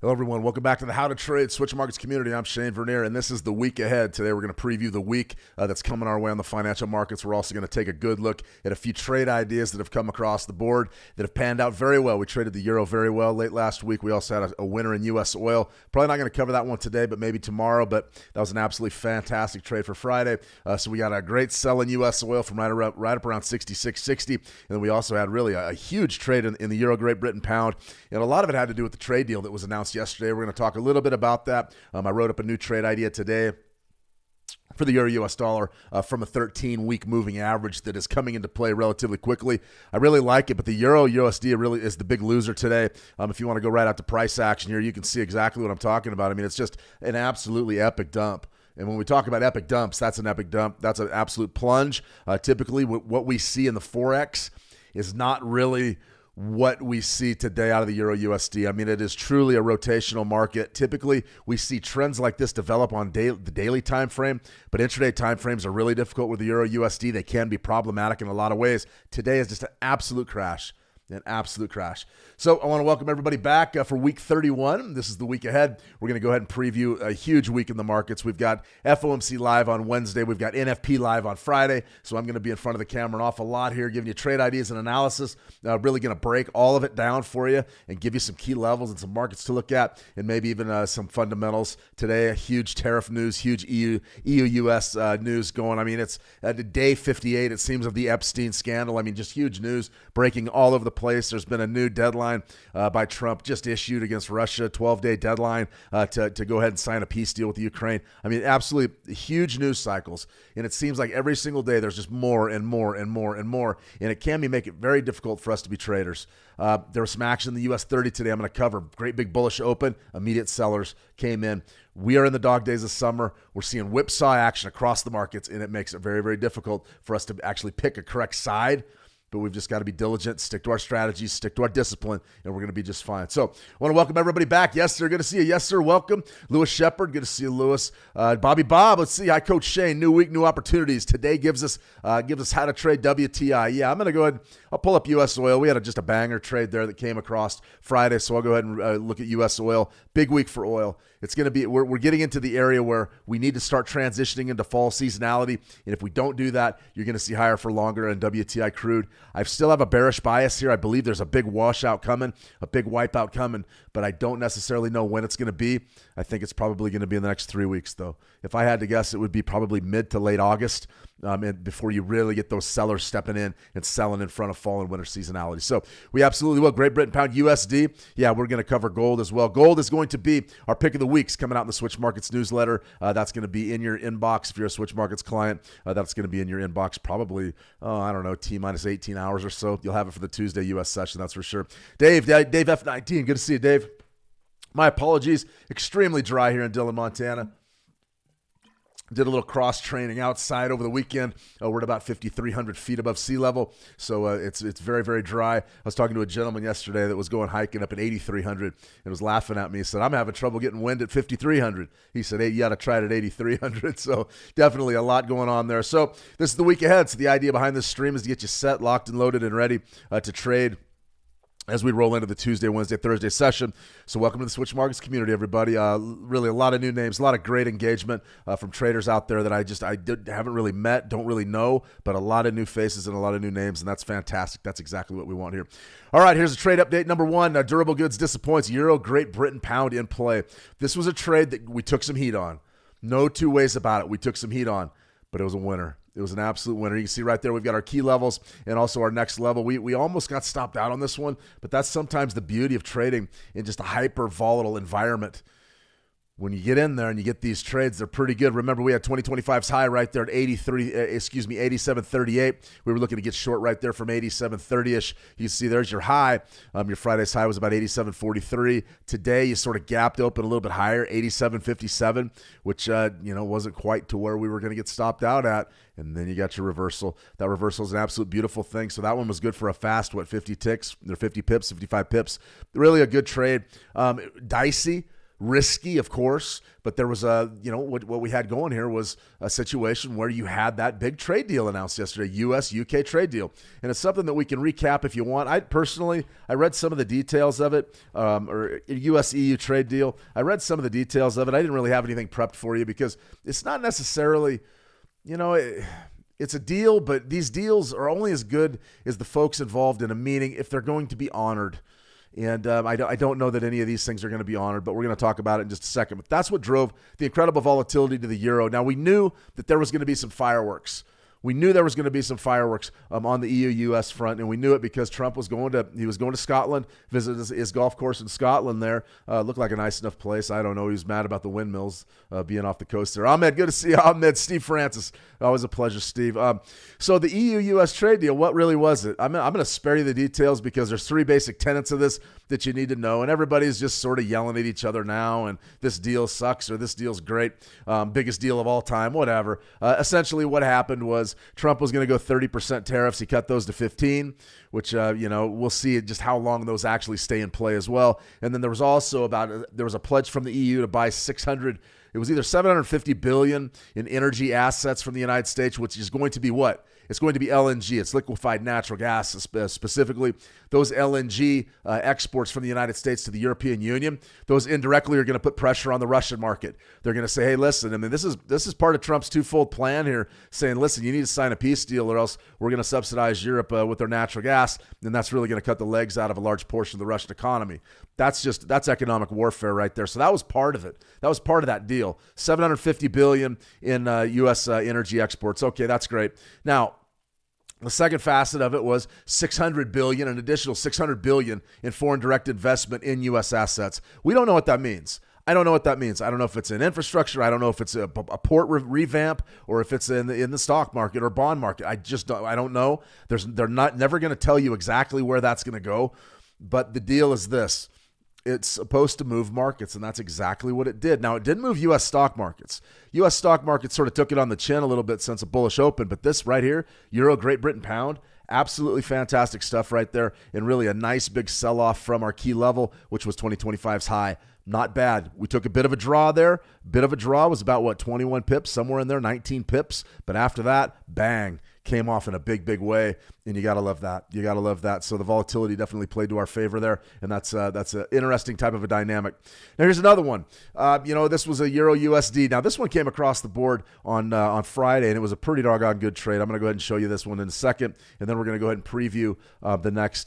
Hello, everyone. Welcome back to the How to Trade Switch Markets community. I'm Shane Vernier, and this is the week ahead. Today, we're going to preview the week that's coming our way on the financial markets. We're also going to take a good look at a few trade ideas that have come across the board that have panned out very well. We traded the euro very well late last week. We also had a winner in U.S. oil. Probably not going to cover that one today, but maybe tomorrow. But that was an absolutely fantastic trade for Friday. So we got a great sell in U.S. oil from right up around 66.60. And then we also had really a huge trade in the euro Great Britain pound. And a lot of it had to do with the trade deal that was announced yesterday. We're going to talk a little bit about that. I wrote up a new trade idea today for the euro US dollar from a 13-week moving average that is coming into play relatively quickly. I really like it, but the euro USD really is the big loser today. If you want to go right out to price action here, you can see exactly what I'm talking about. I mean, it's just an absolutely epic dump. And when we talk about epic dumps, that's an epic dump. That's an absolute plunge. Typically, what we see in the forex is not really what we see today out of the euro USD. I mean, it is truly a rotational market. Typically, we see trends like this develop on the daily time frame, but intraday time frames are really difficult with the euro USD. They can be problematic in a lot of ways. Today is just an absolute crash. An absolute crash. So I want to welcome everybody back for week 31. This is the week ahead. We're going to go ahead and preview a huge week in the markets. We've got FOMC live on Wednesday. We've got NFP live on Friday. So I'm going to be in front of the camera an awful lot here, giving you trade ideas and analysis. Really going to break all of it down for you and give you some key levels and some markets to look at, and maybe even some fundamentals. Today, a huge tariff news, huge EU-US news going. I mean, it's day 58, it seems, of the Epstein scandal. I mean, just huge news breaking all over the place. There's been a new deadline by Trump just issued against Russia, 12-day deadline to go ahead and sign a peace deal with Ukraine. I mean, absolutely huge news cycles, and it seems like every single day there's just more and more and more and more, and it can make it very difficult for us to be traders. There was some action in the US 30 today. I'm going to cover great big bullish open. Immediate sellers came in. We are in the dog days of summer. We're seeing whipsaw action across the markets, and it makes it very, very difficult for us to actually pick a correct side. But we've just got to be diligent, stick to our strategies, stick to our discipline, and we're going to be just fine. So I want to welcome everybody back. Yes, sir. Good to see you. Yes, sir. Welcome. Lewis Shepard. Good to see you, Lewis. Bobby Bob. Let's see. Hi, Coach Shane. New week, new opportunities. Today gives us how to trade WTI. Yeah, I'm going to go ahead. I'll pull up U.S. oil. We had just a banger trade there that came across Friday, so I'll go ahead and look at U.S. oil. Big week for oil. It's going to be, we're getting into the area where we need to start transitioning into fall seasonality. And if we don't do that, you're going to see higher for longer in WTI crude. I still have a bearish bias here. I believe there's a big washout coming, a big wipeout coming, but I don't necessarily know when it's going to be. I think it's probably going to be in the next 3 weeks, though. If I had to guess, it would be probably mid to late August. And before you really get those sellers stepping in and selling in front of fall and winter seasonality. So we absolutely will. Great Britain pound USD. Yeah, we're going to cover gold as well. Gold is going to be our pick of the weeks coming out in the Switch Markets newsletter. That's going to be in your inbox if you're a Switch Markets client. That's going to be in your inbox probably, I don't know, T-minus 18 hours or so. You'll have it for the Tuesday U.S. session, that's for sure. Dave F19, good to see you, Dave. My apologies. Extremely dry here in Dillon, Montana. Did a little cross training outside over the weekend. We're at about 5,300 feet above sea level, so it's very, very dry. I was talking to a gentleman yesterday that was going hiking up at 8,300 and was laughing at me. He said, "I'm having trouble getting wind at 5,300." He said, "Hey, you got to try it at 8,300." So definitely a lot going on there. So this is the week ahead. So the idea behind this stream is to get you set, locked, and loaded, and ready to trade as we roll into the Tuesday, Wednesday, Thursday session. So welcome to the Switch Markets community, everybody. Really a lot of new names, a lot of great engagement from traders out there that I haven't really met, don't really know, but a lot of new faces and a lot of new names, and that's fantastic. That's exactly what we want here. All right, here's a trade update. Number one, durable goods disappoints. Euro Great Britain pound in play. This was a trade that we took some heat on. No two ways about it. We took some heat on, but it was a winner. It was an absolute winner. You can see right there we've got our key levels and also our next level. We almost got stopped out on this one, but that's sometimes the beauty of trading in just a hyper volatile environment. When you get in there and you get these trades, they're pretty good. Remember, we had 2025's high right there at 87.38. We were looking to get short right there from 87.30-ish. You can see there's your high. Your Friday's high was about 87.43. Today, you sort of gapped open a little bit higher, 87.57, which wasn't quite to where we were going to get stopped out at. And then you got your reversal. That reversal is an absolute beautiful thing. So that one was good for a fast, 50 ticks, or 50 pips, 55 pips. Really a good trade. Dicey. risky, of course, but there was what we had going here was a situation where you had that big trade deal announced yesterday, U.S.-UK trade deal. And it's something that we can recap if you want. I read some of the details of it, or U.S.-EU trade deal. I read some of the details of it. I didn't really have anything prepped for you because it's not necessarily, it's a deal, but these deals are only as good as the folks involved in a meeting if they're going to be honored. And I don't know that any of these things are going to be honored, but we're going to talk about it in just a second. But that's what drove the incredible volatility to the euro. Now, we knew that there was going to be some fireworks. We knew there was going to be some fireworks on the EU-US front, and we knew it because Trump was going to Scotland, visit his golf course in Scotland there. Looked like a nice enough place. I don't know. He was mad about the windmills being off the coast there. Ahmed, good to see you. Ahmed, Steve Francis. Always a pleasure, Steve. So the EU-US trade deal, what really was it? I'm going to spare you the details because there's three basic tenets of this that you need to know, and everybody's just sort of yelling at each other now, and this deal sucks or this deal's great, biggest deal of all time, whatever. Essentially what happened was Trump was going to go 30% tariffs. He cut those to 15, which, we'll see just how long those actually stay in play as well. And then there was also there was a pledge from the EU to buy it was either $750 billion in energy assets from the United States, which is going to be what? It's going to be LNG. It's liquefied natural gas, specifically. Those LNG exports from the United States to the European Union, those indirectly are going to put pressure on the Russian market. They're going to say, hey, listen, I mean, this is part of Trump's twofold plan here, saying, listen, you need to sign a peace deal or else we're going to subsidize Europe with their natural gas, and that's really going to cut the legs out of a large portion of the Russian economy. That's economic warfare right there. So that was part of it. That was part of that deal. $750 billion in U.S. energy exports. Okay, that's great. Now, the second facet of it was $600 billion, an additional $600 billion in foreign direct investment in U.S. assets. We don't know what that means. I don't know what that means. I don't know if it's in infrastructure. I don't know if it's a port revamp or if it's in the stock market or bond market. I don't know. They're never going to tell you exactly where that's going to go. But the deal is this. It's supposed to move markets, and that's exactly what it did. Now, it didn't move U.S. stock markets. U.S. stock markets sort of took it on the chin a little bit since a bullish open, but this right here, Euro, Great Britain, Pound, absolutely fantastic stuff right there, and really a nice big sell-off from our key level, which was 2025's high. Not bad. We took a bit of a draw there. Bit of a draw was about, 21 pips, somewhere in there, 19 pips. But after that, bang, came off in a big, big way, and you got to love that. You got to love that. So the volatility definitely played to our favor there, and that's an interesting type of a dynamic. Now, here's another one. This was a Euro USD. Now, this one came across the board on Friday, and it was a pretty doggone good trade. I'm going to go ahead and show you this one in a second, and then we're going to go ahead and preview the next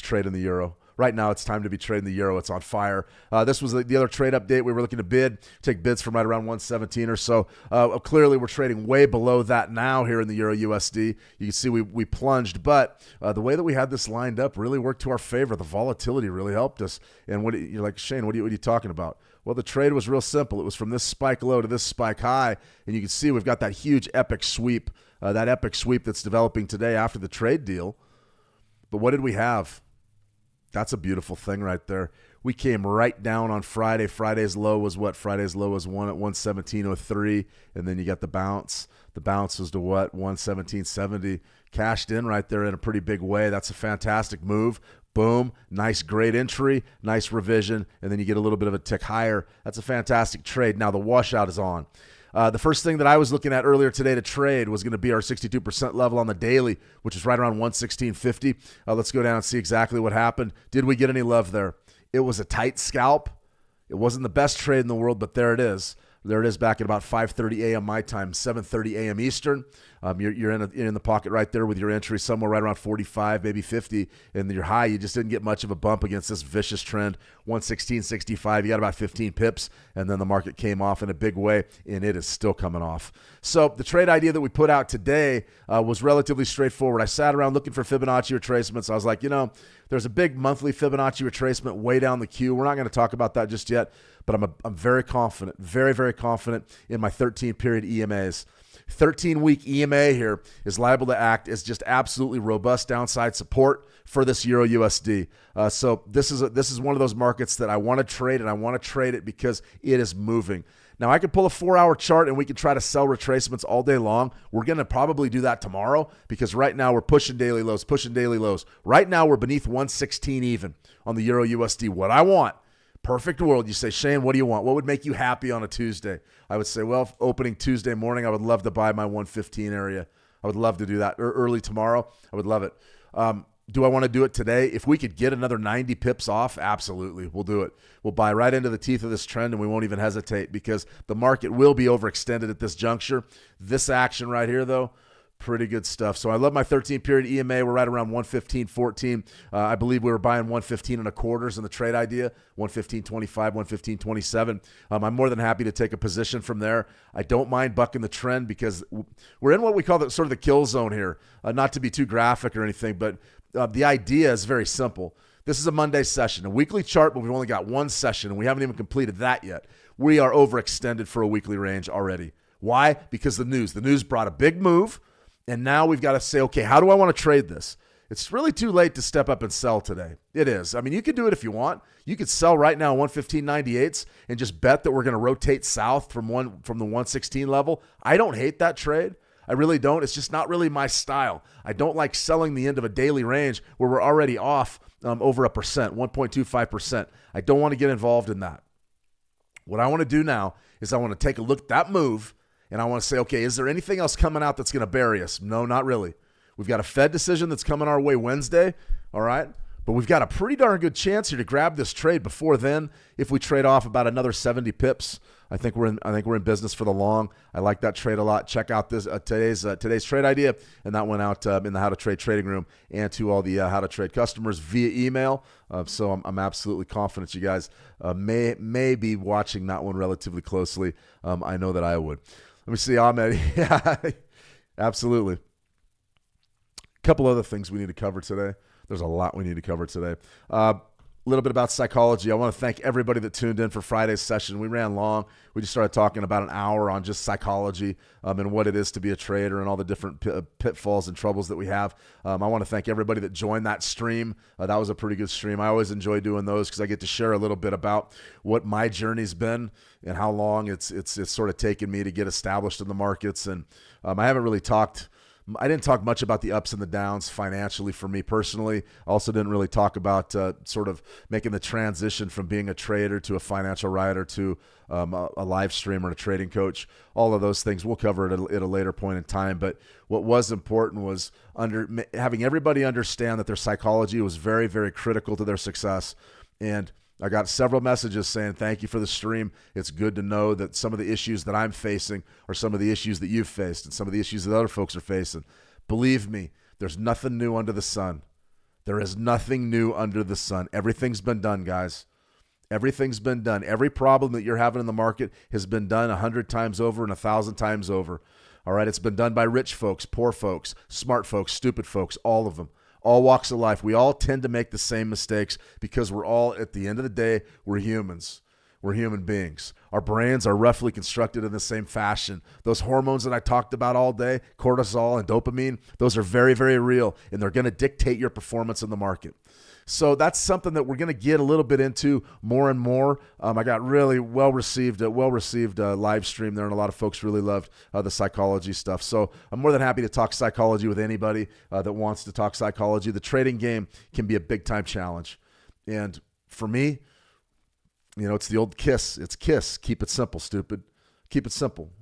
trade in the Euro. Right now, it's time to be trading the euro. It's on fire. This was the other trade update. We were looking to take bids from right around 117 or so. Clearly, we're trading way below that now here in the euro USD. You can see we plunged, but the way that we had this lined up really worked to our favor. The volatility really helped us. And you're like, Shane, what are you talking about? Well, the trade was real simple. It was from this spike low to this spike high, and you can see we've got that huge epic sweep, that epic sweep that's developing today after the trade deal. But what did we have? That's a beautiful thing right there. We came right down on Friday. Friday's low was what? Friday's low was 1 at 117.03, and then you got the bounce. The bounce was to what? 117.70. Cashed in right there in a pretty big way. That's a fantastic move. Boom. Nice, great entry. Nice revision, and then you get a little bit of a tick higher. That's a fantastic trade. Now the washout is on. The first thing that I was looking at earlier today to trade was going to be our 62% level on the daily, which is right around 116.50. Let's go down and see exactly what happened. Did we get any love there? It was a tight scalp. It wasn't the best trade in the world, but there it is. There it is back at about 5:30 a.m. my time, 7:30 a.m. Eastern. You're in the pocket right there with your entry somewhere right around 45, maybe 50, and your high. You just didn't get much of a bump against this vicious trend. 116.65. You got about 15 pips, and then the market came off in a big way, and it is still coming off. So the trade idea that we put out today was relatively straightforward. I sat around looking for Fibonacci retracements. I was like, there's a big monthly Fibonacci retracement way down the queue. We're not going to talk about that just yet, but I'm very confident, very, very confident in my 13-period EMAs. 13-week EMA here is liable to act as just absolutely robust downside support for this Euro USD. So this is one of those markets that I want to trade, and I want to trade it because it is moving. Now, I could pull a 4-hour chart, and we could try to sell retracements all day long. We're going to probably do that tomorrow because right now we're pushing daily lows. Right now we're beneath 116 even on the Euro USD. What I want Perfect world. You say, Shane, what do you want? What would make you happy on a Tuesday? I would say, well, opening Tuesday morning, I would love to buy my 115 area. I would love to do that. Or early tomorrow, I would love it. Do I want to do it today? If we could get another 90 pips off, absolutely, we'll do it. We'll buy right into the teeth of this trend, and we won't even hesitate because the market will be overextended at this juncture. This action right here, though, pretty good stuff. So I love my 13-period EMA. We're right around 115.14. I believe we were buying 115 and a quarters in the trade idea, 115.25, 115.27. I'm more than happy to take a position from there. I don't mind bucking the trend because we're in what we call sort of the kill zone here. Not to be too graphic or anything, but the idea is very simple. This is a Monday session, a weekly chart, but we've only got one session, and we haven't even completed that yet. We are overextended for a weekly range already. Why? Because the news brought a big move. And now we've got to say, okay, how do I want to trade this? It's really too late to step up and sell today. It is. I mean, you can do it if you want. You could sell right now 115.98s and just bet that we're going to rotate south from the 116 level. I don't hate that trade. I really don't. It's just not really my style. I don't like selling the end of a daily range where we're already off over 1.25%. I don't want to get involved in that. What I want to do now is I want to take a look at that move. And I want to say, okay, is there anything else coming out that's going to bury us? No, not really. We've got a Fed decision that's coming our way Wednesday, all right? But we've got a pretty darn good chance here to grab this trade before then. If we trade off about another 70 pips, I think we're in business for the long. I like that trade a lot. Check out this today's trade idea, and that went out in the How to Trade trading room and to all the How to Trade customers via email. So I'm absolutely confident you guys may be watching that one relatively closely. I know that I would. Let me see, Ahmed. Yeah, absolutely. A couple other things we need to cover today. There's a lot we need to cover today. A little bit about psychology. I want to thank everybody that tuned in for Friday's session. We ran long. We just started talking about an hour on just psychology and what it is to be a trader and all the different pitfalls and troubles that we have. I want to thank everybody that joined that stream. That was a pretty good stream. I always enjoy doing those because I get to share a little bit about what my journey's been and how long it's sort of taken me to get established in the markets. And I didn't talk much about the ups and the downs financially for me personally. I also didn't really talk about sort of making the transition from being a trader to a financial writer to a live streamer and a trading coach. All of those things we'll cover at a later point in time. But what was important was having everybody understand that their psychology was very, very critical to their success. And I got several messages saying, thank you for the stream. It's good to know that some of the issues that I'm facing are some of the issues that you've faced and some of the issues that other folks are facing. Believe me, there's nothing new under the sun. There is nothing new under the sun. Everything's been done, guys. Everything's been done. Every problem that you're having in the market has been done 100 times over and 1,000 times over. All right, it's been done by rich folks, poor folks, smart folks, stupid folks, all of them. All walks of life. We all tend to make the same mistakes because we're all, at the end of the day, we're humans. We're human beings. Our brains are roughly constructed in the same fashion. Those hormones that I talked about all day, cortisol and dopamine, those are very, very real, and they're going to dictate your performance in the market. So that's something that we're going to get a little bit into more and more. I got really well-received live stream there, and a lot of folks really loved the psychology stuff. So I'm more than happy to talk psychology with anybody that wants to talk psychology. The trading game can be a big-time challenge. And for me, it's the old KISS. It's KISS. Keep it simple, stupid. Keep it simple.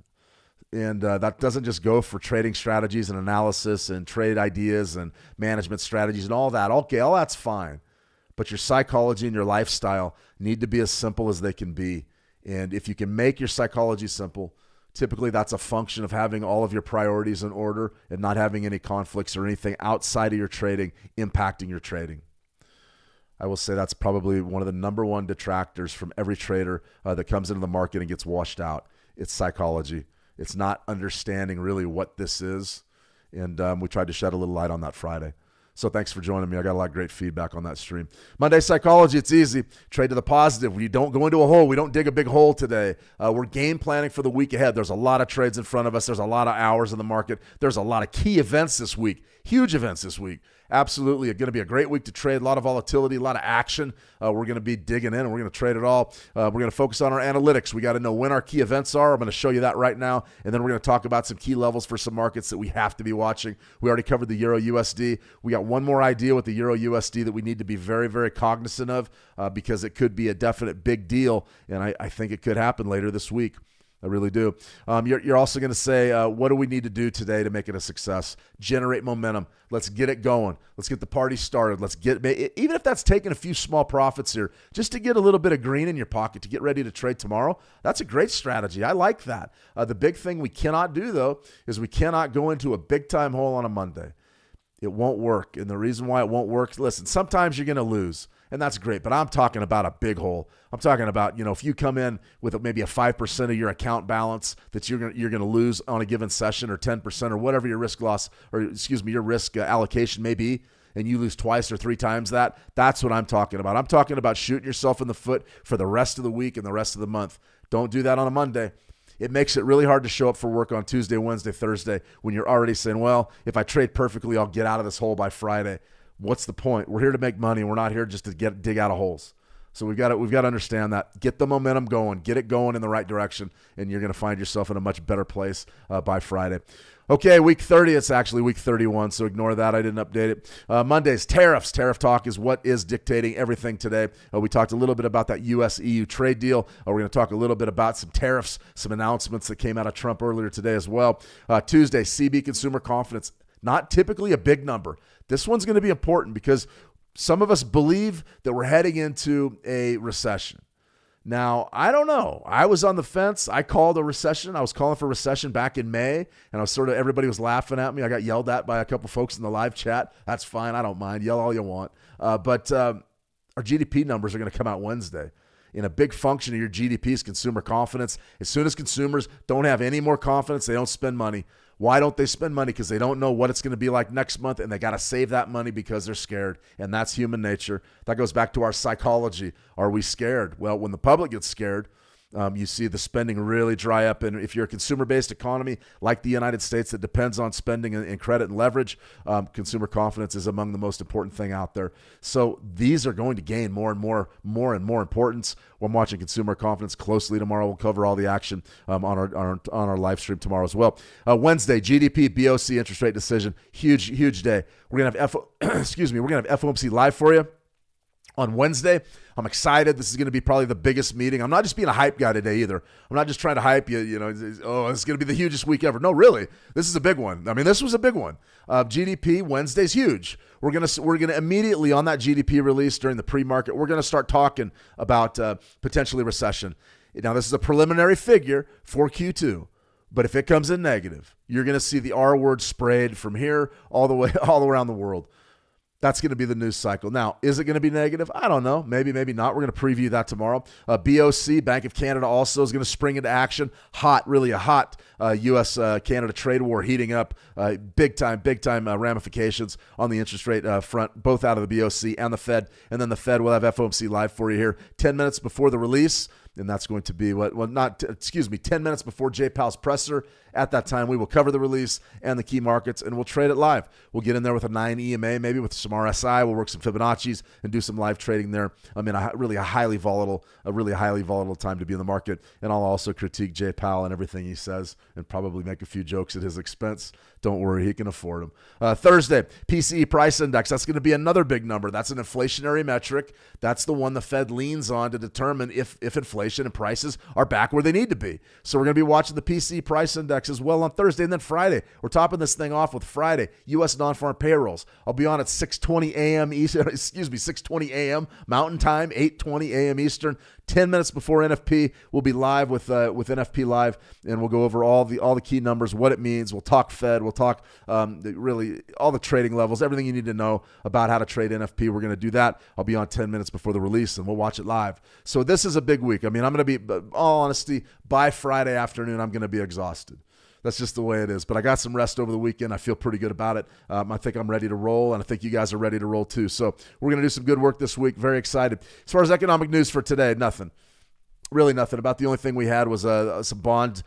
And that doesn't just go for trading strategies and analysis and trade ideas and management strategies and all that. Okay, all that's fine. But your psychology and your lifestyle need to be as simple as they can be. And if you can make your psychology simple, typically that's a function of having all of your priorities in order and not having any conflicts or anything outside of your trading impacting your trading. I will say that's probably one of the number one detractors from every trader that comes into the market and gets washed out. It's psychology. It's not understanding really what this is. And we tried to shed a little light on that Friday. So thanks for joining me. I got a lot of great feedback on that stream. Monday Psychology, it's easy. Trade to the positive. We don't go into a hole. We don't dig a big hole today. We're game planning for the week ahead. There's a lot of trades in front of us. There's a lot of hours in the market. There's a lot of key events this week. Huge events this week. Absolutely. It's going to be a great week to trade. A lot of volatility, a lot of action. We're going to be digging in and we're going to trade it all. We're going to focus on our analytics. We got to know when our key events are. I'm going to show you that right now. And then we're going to talk about some key levels for some markets that we have to be watching. We already covered the Euro USD. We got one more idea with the Euro USD that we need to be very, very cognizant of because it could be a definite big deal. And I think it could happen later this week. I really do. You're also going to say, what do we need to do today to make it a success? Generate momentum. Let's get it going. Let's get the party started. Even if that's taking a few small profits here, just to get a little bit of green in your pocket to get ready to trade tomorrow, that's a great strategy. I like that. The big thing we cannot do, though, is we cannot go into a big-time hole on a Monday. It won't work. And the reason why it won't work, listen, sometimes you're going to lose. And that's great, but I'm talking about a big hole. I'm talking about, if you come in with maybe a 5% of your account balance that you're going to lose on a given session, or 10%, or whatever your risk allocation may be, and you lose twice or three times that, that's what I'm talking about. I'm talking about shooting yourself in the foot for the rest of the week and the rest of the month. Don't do that on a Monday. It makes it really hard to show up for work on Tuesday, Wednesday, Thursday when you're already saying, well, if I trade perfectly, I'll get out of this hole by Friday. What's the point? We're here to make money. We're not here just to dig out of holes. So we've got to understand that. Get the momentum going. Get it going in the right direction, and you're going to find yourself in a much better place by Friday. Okay, week 30. It's actually week 31, so ignore that. I didn't update it. Monday's tariffs. Tariff talk is what is dictating everything today. We talked a little bit about that U.S.-EU trade deal. We're going to talk a little bit about some tariffs, some announcements that came out of Trump earlier today as well. Tuesday, CB consumer confidence. Not typically a big number. This one's going to be important because some of us believe that we're heading into a recession. Now, I don't know. I was on the fence. I called a recession. I was calling for recession back in May, and everybody was laughing at me. I got yelled at by a couple folks in the live chat. That's fine. I don't mind. Yell all you want. But our GDP numbers are going to come out Wednesday. And a big function of your GDP is consumer confidence. As soon as consumers don't have any more confidence, they don't spend money. Why don't they spend money? Because they don't know what it's going to be like next month, and they got to save that money because they're scared, and that's human nature. That goes back to our psychology. Are we scared? Well, when the public gets scared, you see the spending really dry up. And if you're a consumer-based economy like the United States that depends on spending and credit and leverage, consumer confidence is among the most important thing out there. So these are going to gain more and more importance. I'm watching consumer confidence closely tomorrow. We'll cover all the action on our live stream tomorrow as well. Wednesday, GDP, BOC interest rate decision. Huge day. We're gonna have we're gonna have FOMC live for you on Wednesday. I'm excited. This is going to be probably the biggest meeting. I'm not just being a hype guy today either. I'm not just trying to hype you, it's going to be the hugest week ever. No, really. This is a big one. I mean, this was a big one. GDP Wednesday's huge. We're going to immediately on that GDP release during the pre-market, we're going to start talking about potentially recession. Now, this is a preliminary figure for Q2. But if it comes in negative, you're going to see the R word sprayed from here all around the world. That's going to be the news cycle. Now, is it going to be negative? I don't know. Maybe not. We're going to preview that tomorrow. BOC, Bank of Canada, also is going to spring into action. Really a hot U.S.-Canada trade war heating up. Big time ramifications on the interest rate front, both out of the BOC and the Fed. And then the Fed will have FOMC live for you here 10 minutes before the release. And that's going to be 10 minutes before Jay Powell's presser. At that time, we will cover the release and the key markets, and we'll trade it live. We'll get in there with a 9 EMA, maybe with some RSI. We'll work some Fibonacci's and do some live trading there. I mean, a really highly volatile time to be in the market. And I'll also critique Jay Powell and everything he says and probably make a few jokes at his expense. Don't worry, he can afford them. Thursday, PCE price index. That's going to be another big number. That's an inflationary metric. That's the one the Fed leans on to determine if inflation and prices are back where they need to be. So we're going to be watching the PCE price index as well on Thursday. And then Friday, we're topping this thing off with Friday, U.S. non-farm payrolls. I'll be on at 6:20 a.m. 6:20 a.m. Mountain Time, 8:20 a.m. Eastern. 10 minutes before NFP, we'll be live with NFP Live, and we'll go over all the key numbers, what it means. We'll talk Fed. We'll talk really all the trading levels, everything you need to know about how to trade NFP. We're going to do that. I'll be on 10 minutes before the release, and we'll watch it live. So this is a big week. I mean, I'm going to be, all honesty, by Friday afternoon, I'm going to be exhausted. That's just the way it is. But I got some rest over the weekend. I feel pretty good about it. I think I'm ready to roll, and I think you guys are ready to roll too. So we're going to do some good work this week. Very excited. As far as economic news for today, nothing. Really nothing. About the only thing we had was some bond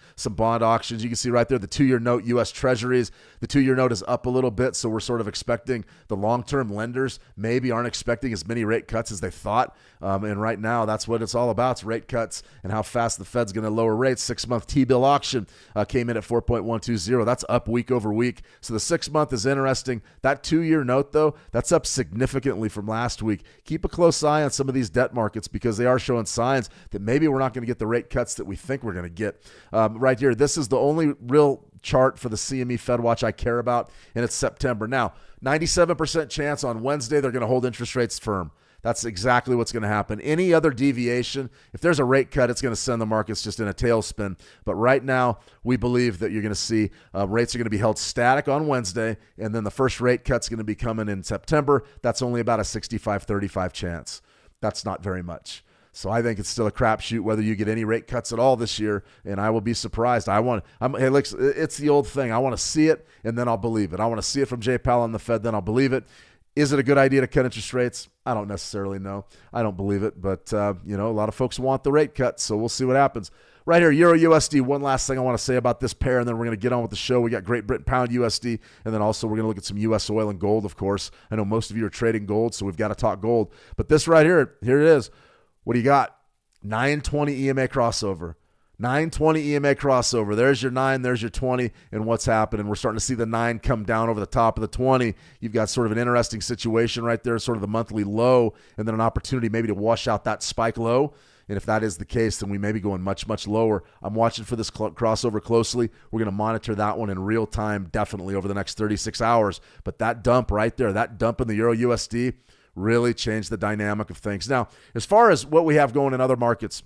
auctions. You can see right there the 2-year note, U.S. Treasuries. The 2-year note is up a little bit, so we're sort of expecting the long-term lenders maybe aren't expecting as many rate cuts as they thought. And right now, that's what it's all about. It's rate cuts and how fast the Fed's going to lower rates. 6-month T-bill auction came in at 4.120. That's up week over week. So the 6-month is interesting. That 2-year note, though, that's up significantly from last week. Keep a close eye on some of these debt markets because they are showing signs that maybe we're not going to get the rate cuts that we think we're going to get. Right here, this is the only real chart for the CME FedWatch I care about, and it's September. Now, 97% chance on Wednesday they're going to hold interest rates firm. That's exactly what's going to happen. Any other deviation, if there's a rate cut, it's going to send the markets just in a tailspin. But right now, we believe that you're going to see rates are going to be held static on Wednesday, and then the first rate cut's going to be coming in September. That's only about a 65-35 chance. That's not very much. So I think it's still a crapshoot whether you get any rate cuts at all this year, and I will be surprised. Hey, look, it's the old thing. I want to see it, and then I'll believe it. I want to see it from Jay Powell and the Fed, then I'll believe it. Is it a good idea to cut interest rates? I don't necessarily know. I don't believe it, but a lot of folks want the rate cut, so we'll see what happens. Right here, Euro USD. One last thing I want to say about this pair, and then we're going to get on with the show. We got Great Britain Pound USD, and then also we're going to look at some U.S. oil and gold, of course. I know most of you are trading gold, so we've got to talk gold. But this right here it is. What do you got? 920 EMA crossover. 920 EMA crossover. There's your 9, there's your 20, and what's happening? We're starting to see the 9 come down over the top of the 20. You've got sort of an interesting situation right there, sort of the monthly low, and then an opportunity maybe to wash out that spike low. And if that is the case, then we may be going much, much lower. I'm watching for this crossover closely. We're going to monitor that one in real time, definitely over the next 36 hours. But that dump right there, that dump in the Euro USD, really changed the dynamic of things. Now, as far as what we have going in other markets,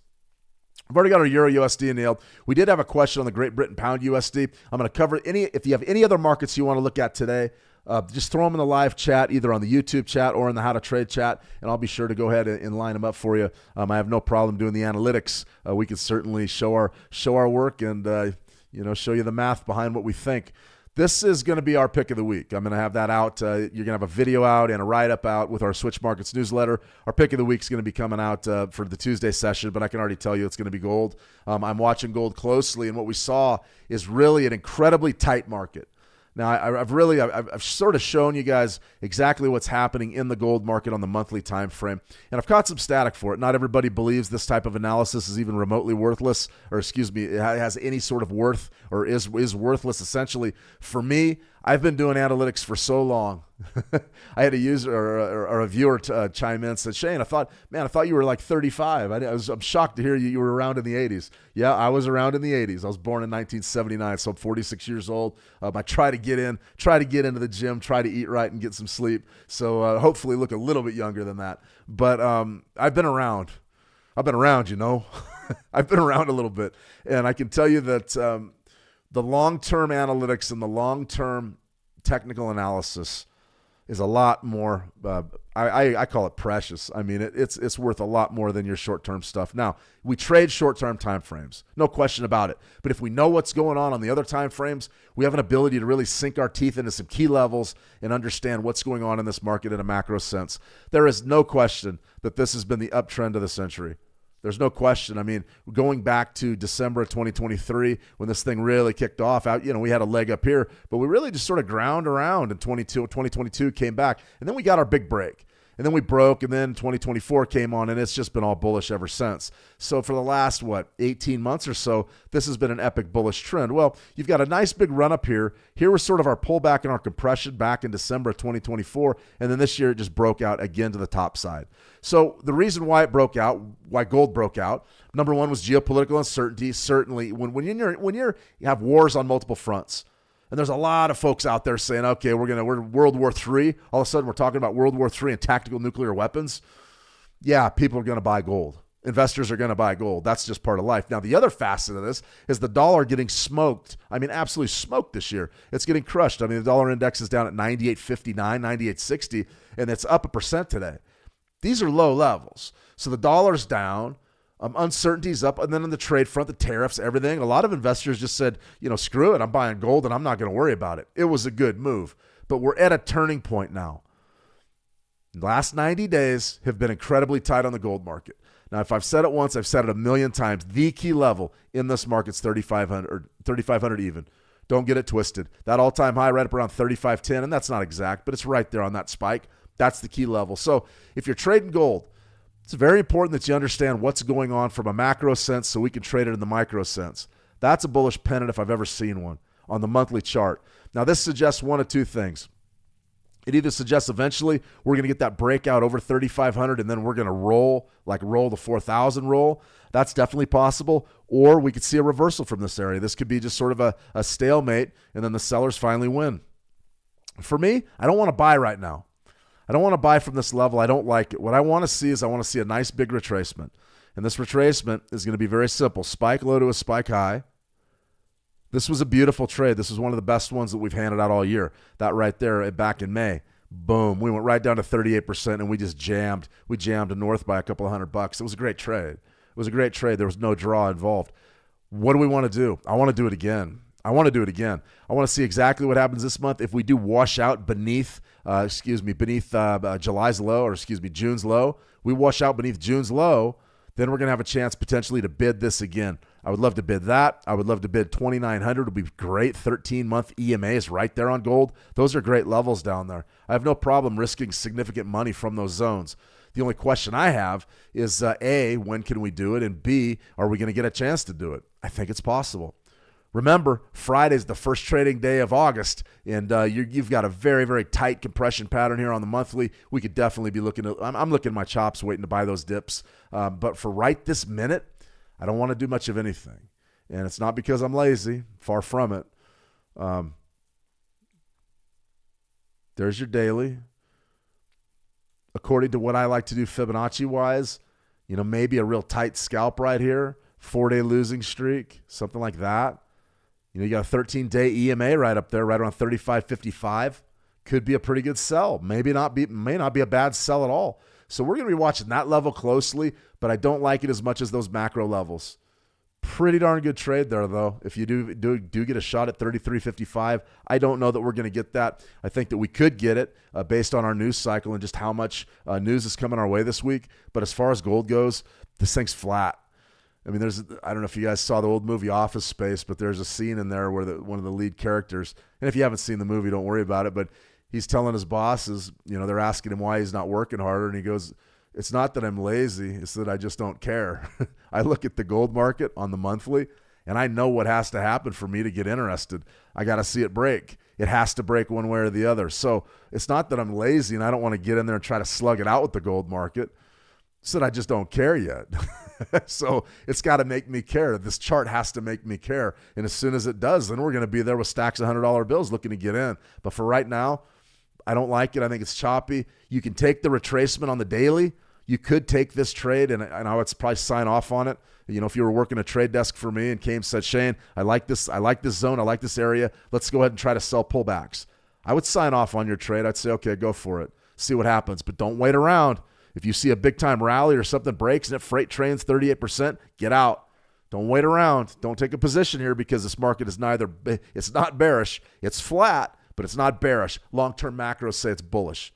I've already got our Euro USD nailed. We did have a question on the Great Britain Pound USD. I'm going to cover if you have any other markets you want to look at today, just throw them in the live chat, either on the YouTube chat or in the How to Trade chat, and I'll be sure to go ahead and line them up for you. I have no problem doing the analytics. We can certainly show our work and show you the math behind what we think. This is going to be our pick of the week. I'm going to have that out. You're going to have a video out and a write-up out with our Switch Markets newsletter. Our pick of the week is going to be coming out for the Tuesday session, but I can already tell you it's going to be gold. I'm watching gold closely, and what we saw is really an incredibly tight market. Now, I've sort of shown you guys exactly what's happening in the gold market on the monthly time frame, and I've caught some static for it. Not everybody believes this type of analysis is even remotely worthless, or it has any sort of worth or is worthless. Essentially, for me, I've been doing analytics for so long. I had a user or a viewer chime in and said, Shane, I thought you were like 35. I'm shocked to hear you were around in the 80s. Yeah, I was around in the 80s. I was born in 1979, so I'm 46 years old. I try to get into the gym, try to eat right and get some sleep. So hopefully look a little bit younger than that. But I've been around. I've been around, I've been around a little bit. And I can tell you that the long-term analytics and the long-term technical analysis is a lot more, I call it precious. I mean, it's worth a lot more than your short-term stuff. Now, we trade short-term time frames, no question about it. But if we know what's going on the other time frames, we have an ability to really sink our teeth into some key levels and understand what's going on in this market in a macro sense. There is no question that this has been the uptrend of the century. There's no question. I mean, going back to December of 2023, when this thing really kicked off, we had a leg up here, but we really just sort of ground around in 2022, came back, and then we got our big break. And then we broke, and then 2024 came on, and it's just been all bullish ever since. So for the last, 18 months or so, this has been an epic bullish trend. Well, you've got a nice big run up here. Here was sort of our pullback and our compression back in December of 2024, and then this year it just broke out again to the top side. So the reason why it broke out, why gold broke out, number one was geopolitical uncertainty. Certainly, when you have wars on multiple fronts, and there's a lot of folks out there saying, okay, we're World War III. All of a sudden, we're talking about World War III and tactical nuclear weapons. Yeah, people are going to buy gold. Investors are going to buy gold. That's just part of life. Now, the other facet of this is the dollar getting smoked. I mean, absolutely smoked this year. It's getting crushed. I mean, the dollar index is down at 98.59, 98.60, and it's up 1% today. These are low levels. So the dollar's down. Uncertainty's up, and then on the trade front, the tariffs, everything. A lot of investors just said, screw it, I'm buying gold, and I'm not going to worry about it. It was a good move, but we're at a turning point now. The last 90 days have been incredibly tight on the gold market. Now, if I've said it once, I've said it a million times. The key level in this market's 3,500 or 3,500 even. Don't get it twisted. That all-time high right up around 35.10, and that's not exact, but it's right there on that spike. That's the key level. So if you're trading gold, it's very important that you understand what's going on from a macro sense so we can trade it in the micro sense. That's a bullish pennant if I've ever seen one on the monthly chart. Now, this suggests one of two things. It either suggests eventually we're going to get that breakout over 3,500 and then we're going to roll the 4,000 roll. That's definitely possible. Or we could see a reversal from this area. This could be just sort of a stalemate and then the sellers finally win. For me, I don't want to buy right now. I don't want to buy from this level. I don't like it. What I want to see is I want to see a nice big retracement. And this retracement is going to be very simple. Spike low to a spike high. This was a beautiful trade. This was one of the best ones that we've handed out all year. That right there back in May. Boom. We went right down to 38% and we just jammed. We jammed north by a couple of $100. It was a great trade. It was a great trade. There was no draw involved. What do we want to do? I want to do it again. I want to see exactly what happens this month. If we do wash out beneath July's low, or June's low, we wash out beneath June's low, then we're going to have a chance potentially to bid this again. I would love to bid that. I would love to bid 2,900. It would be great. 13-month EMA is right there on gold. Those are great levels down there. I have no problem risking significant money from those zones. The only question I have is, A, when can we do it? And B, are we going to get a chance to do it? I think it's possible. Remember, Friday's the first trading day of August, and you've got a very, very tight compression pattern here on the monthly. We could definitely be looking at – I'm looking at my chops waiting to buy those dips. But for right this minute, I don't want to do much of anything. And it's not because I'm lazy. Far from it. There's your daily. According to what I like to do Fibonacci-wise, maybe a real tight scalp right here, 4-day losing streak, something like that. You got a 13-day EMA right up there, right around 35.55. Could be a pretty good sell. May not be a bad sell at all. So we're going to be watching that level closely, but I don't like it as much as those macro levels. Pretty darn good trade there, though. If you do get a shot at 33.55, I don't know that we're going to get that. I think that we could get it based on our news cycle and just how much news is coming our way this week. But as far as gold goes, this thing's flat. I mean, I don't know if you guys saw the old movie Office Space, but there's a scene in there where one of the lead characters, and if you haven't seen the movie, don't worry about it, but he's telling his bosses, they're asking him why he's not working harder, and he goes, it's not that I'm lazy, it's that I just don't care. I look at the gold market on the monthly, and I know what has to happen for me to get interested. I got to see it break. It has to break one way or the other. So it's not that I'm lazy and I don't want to get in there and try to slug it out with the gold market. It's that I just don't care yet. So it's got to make me care. This chart has to make me care. And as soon as it does, then we're going to be there with stacks of $100 bills looking to get in. But for right now, I don't like it. I think it's choppy. You can take the retracement on the daily. You could take this trade, and I would probably sign off on it. If you were working a trade desk for me and came and said, Shane, I like this zone. I like this area. Let's go ahead and try to sell pullbacks. I would sign off on your trade. I'd say, okay, go for it. See what happens. But don't wait around. If you see a big-time rally or something breaks and it freight trains 38%, get out. Don't wait around. Don't take a position here because this market is it's not bearish. It's flat, but it's not bearish. Long-term macros say it's bullish.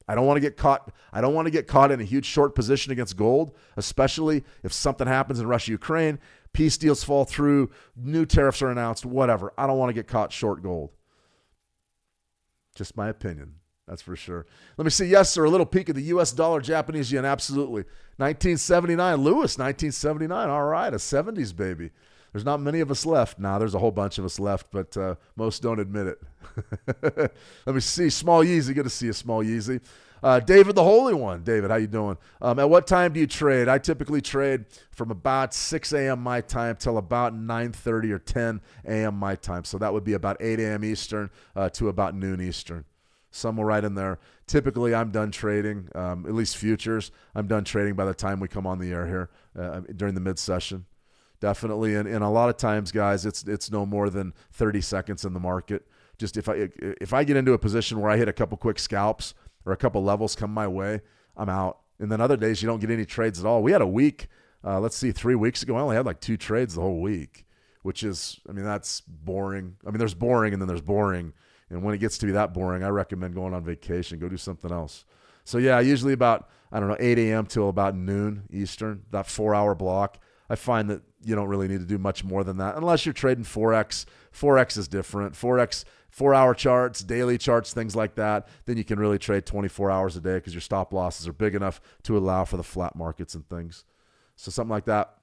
I don't want to get caught. I don't want to get caught in a huge short position against gold, especially if something happens in Russia-Ukraine, peace deals fall through, new tariffs are announced, whatever. I don't want to get caught short gold. Just my opinion. That's for sure. Let me see. Yes, sir. A little peek at the U.S. dollar, Japanese yen. Absolutely. 1979. Lewis, 1979. All right. A 70s baby. There's not many of us left. Nah, there's a whole bunch of us left, but most don't admit it. Let me see. Small Yeezy. Good to see you, Small Yeezy. David the Holy One. David, how you doing? At what time do you trade? I typically trade from about 6 a.m. my time till about 9:30 or 10 a.m. my time. So that would be about 8 a.m. Eastern to about noon Eastern. Somewhere right in there. Typically, I'm done trading, at least futures. I'm done trading by the time we come on the air here during the mid-session. Definitely, and a lot of times, guys, it's no more than 30 seconds in the market. Just if I get into a position where I hit a couple quick scalps or a couple levels come my way, I'm out. And then other days, you don't get any trades at all. We had a week, 3 weeks ago, I only had like 2 trades the whole week, which is, that's boring. There's boring and then there's boring. And when it gets to be that boring, I recommend going on vacation. Go do something else. So yeah, usually about, I don't know, 8 a.m. till about noon Eastern, that 4-hour block. I find that you don't really need to do much more than that unless you're trading Forex. Forex is different. Forex, 4-hour charts, daily charts, things like that. Then you can really trade 24 hours a day because your stop losses are big enough to allow for the flat markets and things. So something like that.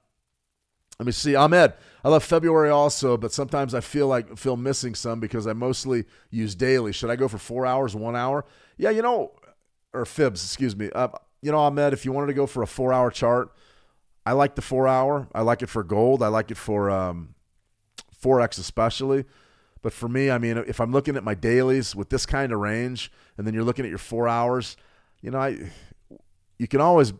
Let me see. Ahmed, I love February also, but sometimes I feel missing some because I mostly use daily. Should I go for 4 hours, 1 hour? Yeah, or fibs, excuse me. Ahmed, if you wanted to go for a 4-hour chart, I like the 4-hour. I like it for gold. I like it for Forex especially. But for me, I mean, if I'm looking at my dailies with this kind of range, and then you're looking at your 4 hours, you can always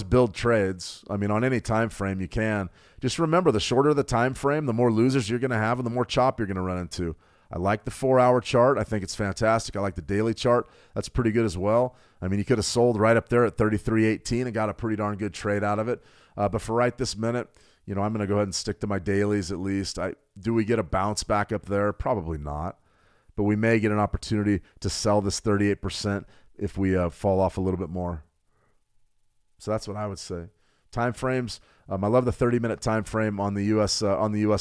build trades. I mean, on any time frame you can. Just remember, the shorter the time frame, the more losers you're going to have and the more chop you're going to run into. I like the 4-hour chart. I think it's fantastic. I like the daily chart. That's pretty good as well. I mean, you could have sold right up there at 33.18 and got a pretty darn good trade out of it. But for right this minute, I'm going to go ahead and stick to my dailies at least. Do we get a bounce back up there? Probably not. But we may get an opportunity to sell this 38% if we fall off a little bit more. So that's what I would say. Time frames. I love the 30-minute time frame on the U.S.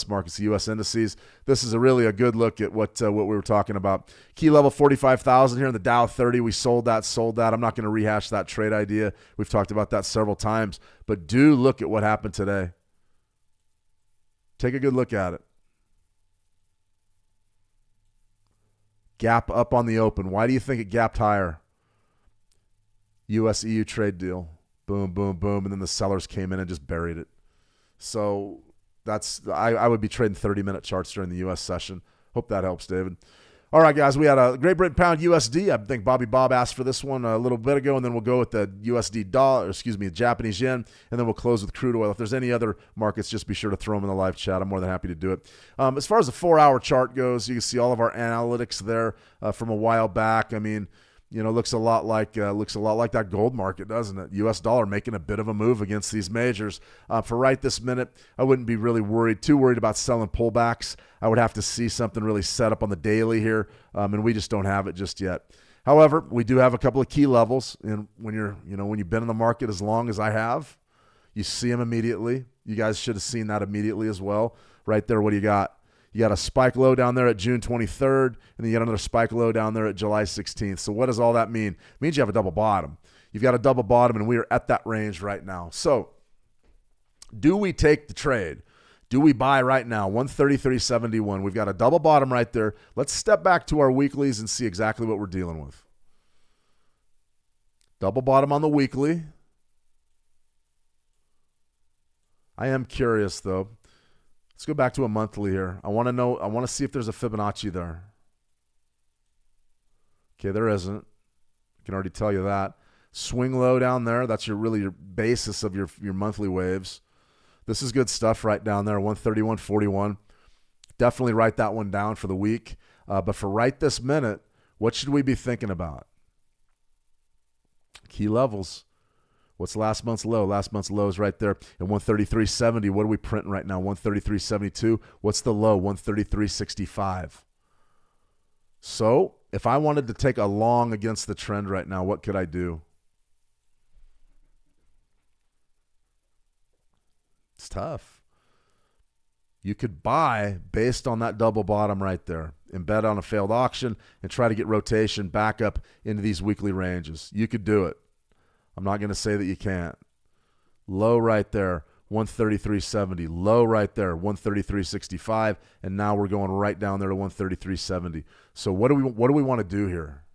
Markets, the U.S. indices. This is really a good look at what we were talking about. Key level 45,000 here in the Dow 30. We sold that. I'm not going to rehash that trade idea. We've talked about that several times. But do look at what happened today. Take a good look at it. Gap up on the open. Why do you think it gapped higher? U.S.-EU trade deal. Boom, boom, boom, and then the sellers came in and just buried it. So I would be trading 30-minute charts during the U.S. session. Hope that helps, David. All right, guys, we had a Great Britain pound USD. I think Bobby Bob asked for this one a little bit ago, and then we'll go with the Japanese yen, and then we'll close with crude oil. If there's any other markets, just be sure to throw them in the live chat. I'm more than happy to do it. As far as the 4-hour chart goes, you can see all of our analytics there from a while back. I mean, looks a lot like that gold market, doesn't it? U.S. dollar making a bit of a move against these majors. For right this minute, I wouldn't be really too worried about selling pullbacks. I would have to see something really set up on the daily here, and we just don't have it just yet. However, we do have a couple of key levels, and when you've been in the market as long as I have, you see them immediately. You guys should have seen that immediately as well. Right there, what do you got? You got a spike low down there at June 23rd, and then you got another spike low down there at July 16th. So what does all that mean? It means you have a double bottom. You've got a double bottom, and we are at that range right now. So do we take the trade? Do we buy right now? 133.71. We've got a double bottom right there. Let's step back to our weeklies and see exactly what we're dealing with. Double bottom on the weekly. I am curious, though. Let's go back to a monthly here. I want to see if there's a Fibonacci there. Okay, there isn't. I can already tell you that. Swing low down there. That's your basis of your monthly waves. This is good stuff right down there, 131.41. Definitely write that one down for the week. But for right this minute, what should we be thinking about? Key levels. What's last month's low? Last month's low is right there at 133.70. What are we printing right now? 133.72. What's the low? 133.65. So if I wanted to take a long against the trend right now, what could I do? It's tough. You could buy based on that double bottom right there and bet on a failed auction and try to get rotation back up into these weekly ranges. You could do it. I'm not going to say that you can't. Low right there, 133.70. Low right there, 133.65. And now we're going right down there to 133.70. So what do we want to do here?